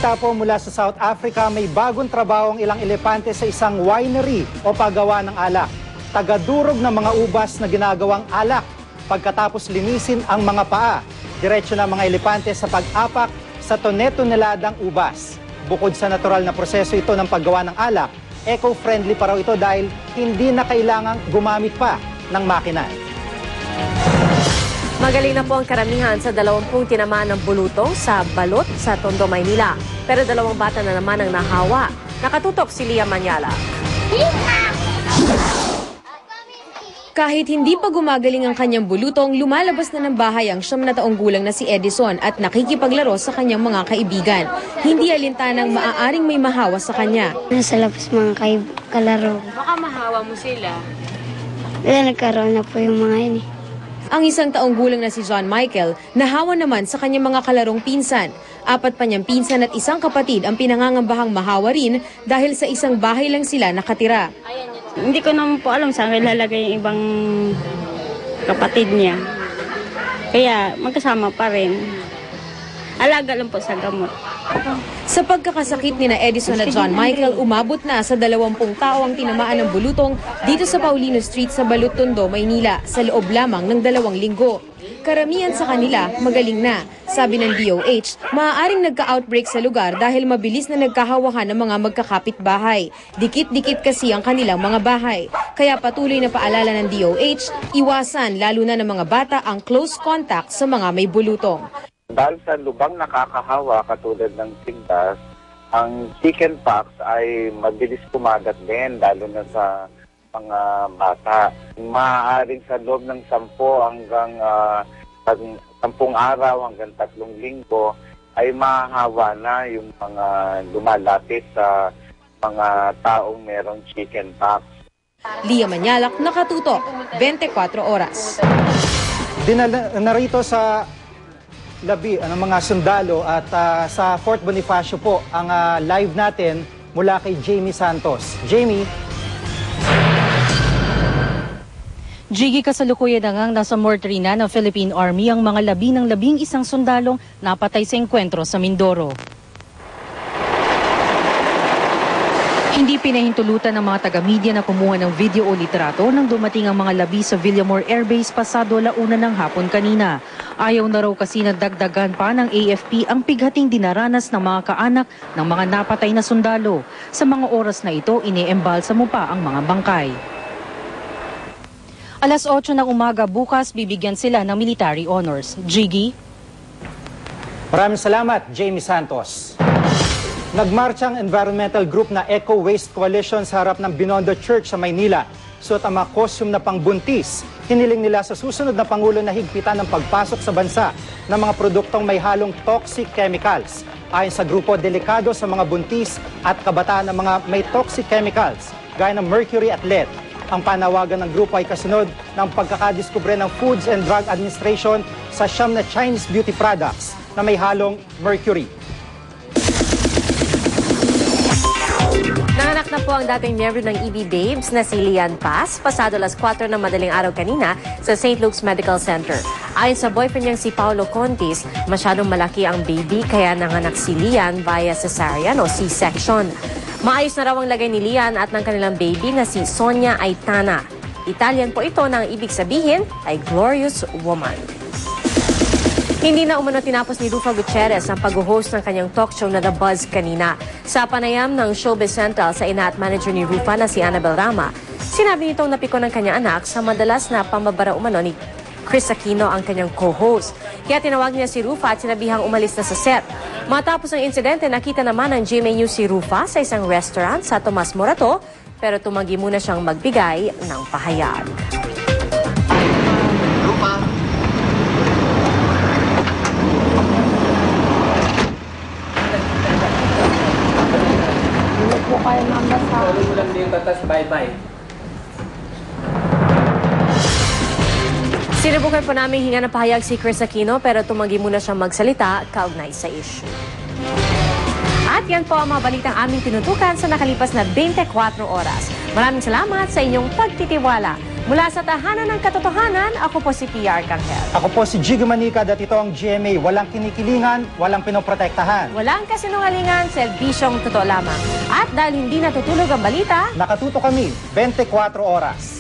balita po mula sa South Africa, may bagong trabaho ang ilang elepante sa isang winery o paggawa ng alak. Tagadurog ng mga ubas na ginagawang alak. Pagkatapos linisin ang mga paa, diretso na mga elepante sa pag-apak sa toneladang ubas. Bukod sa natural na proseso ito ng paggawa ng alak, eco-friendly pa raw ito dahil hindi na kailangang gumamit pa ng makina. Magaling na po ang karamihan sa 20 tinamaan ng bulutong sa balot sa Tondo, Maynila. Pero 2 bata na naman ang nahawa. Nakatutok si Lia Manyala. Kahit hindi pa gumagaling ang kanyang bulutong, lumalabas na ng bahay ang 9 na taong gulang na si Edison at nakikipaglaro sa kanyang mga kaibigan. Hindi alintanang maaaring may mahawa sa kanya. Nasa labas mga kalaro. Baka mahawa mo sila. Nagkaroon na po yung mga yun eh. Ang 1 taong gulang na si John Michael, nahawa naman sa kanyang mga kalarong pinsan. 4 pa niyang pinsan at 1 kapatid ang pinangangambahang mahawa rin dahil sa isang bahay lang sila nakatira. Hindi ko naman po alam saan ilalagay yung ibang kapatid niya. Kaya magkasama pa rin. Alaga lang po sa gamot. Sa pagkakasakit ni na Edison at John Michael, umabot na sa 20 tao ang tinamaan ng bulutong dito sa Paulino Street sa Balot, Tondo, Maynila sa loob lamang ng 2 linggo. Karamihan sa kanila magaling na. Sabi ng DOH, maaaring nagka-outbreak sa lugar dahil mabilis na nagkahawahan ng mga magkakapit-bahay. Dikit-dikit kasi ang kanilang mga bahay. Kaya patuloy na paalala ng DOH, iwasan lalo na ng mga bata ang close contact sa mga may bulutong. Dahil sa lubang nakakahawa katulad ng tigdas, ang chickenpox ay mabilis kumagat din, lalo na sa mga bata. Maaaring sa loob ng 10 hanggang 10 araw hanggang 3 linggo ay mahahawa na yung mga lumalapit sa mga taong merong chickenpox. Lia Manyalak, nakatutok, 24 oras. Narito sa labi ang mga sundalo at sa Fort Bonifacio po ang live natin mula kay Jamie Santos. Jamie. Jiggy, kasalukuyan na ngang nasa mortuary na ng Philippine Army ang mga labi ng 11 sundalong napatay sa engkwentro sa Mindoro. Hindi pinahintulutan ng mga taga-media na kumuha ng video o litrato nang dumating ang mga labi sa Villamor Air Base pasado 1:00 ng hapon kanina. Ayaw na raw kasi nadagdagan pa ng AFP ang pighating dinaranas ng mga kaanak ng mga napatay na sundalo. Sa mga oras na ito, ine-embalsa mo pa ang mga bangkay. 8:00 ng umaga bukas, bibigyan sila ng military honors. Jiggy? Maraming salamat, Jamie Santos. Nagmarcha ang environmental group na Eco Waste Coalition sa harap ng Binondo Church sa Maynila. Suot ang mga costume na pangbuntis. Hiniling nila sa susunod na Pangulo na higpitan ng pagpasok sa bansa ng mga produktong may halong toxic chemicals. Ayon sa grupo, delikado sa mga buntis at kabataan ng mga may toxic chemicals, gaya ng mercury at lead. Ang panawagan ng grupo ay kasunod ng pagkakadiskubre ng Foods and Drug Administration sa 9 na Chinese beauty products na may halong mercury. Nanganak na po ang dating miyembro ng EB Babes na si Lian Paz, pasado 4:00 ng madaling araw kanina sa St. Luke's Medical Center. Ayon sa boyfriend niyang si Paulo Contis, masyadong malaki ang baby kaya nanganak si Lian via cesarean o C-section. Maayos na raw ang lagay ni Lian at ng kanilang baby na si Sonia Aitana. Italian po ito na ang ibig sabihin ay glorious woman. Hindi na umano tinapos ni Rufa Gutierrez ang pag-host ng kanyang talk show na The Buzz kanina. Sa panayam ng Showbiz Central sa ina at manager ni Rufa na si Annabel Rama, sinabi nitong napiko ng kanyang anak sa madalas na pambabara umano ni Chris Aquino ang kanyang co-host. Kaya tinawag niya si Rufa at sinabihang umalis na sa set. Matapos ang insidente, nakita naman ng GMA News si Rufa sa isang restaurant sa Tomas Morato, pero tumanggi muna siyang magbigay ng pahayag. Rufa. Hindi po kayo mambasa. Sorry mo lang din batas, bye-bye. Sinubukan po namin hinga ng pahayag si Chris Aquino pero tumanggi muna siyang magsalita kaugnay sa issue. At yan po ang mga balitang aming tinutukan sa nakalipas na 24 oras. Maraming salamat sa inyong pagtitiwala. Mula sa tahanan ng katotohanan, ako po si PR Kanghel. Ako po si Jiggy Manicad at ito ang GMA. Walang kinikilingan, walang pinoprotektahan. Walang kasinungalingan, serbisyong totoo lamang. At dahil hindi natutulog ang balita, Nakatuto kami 24 oras.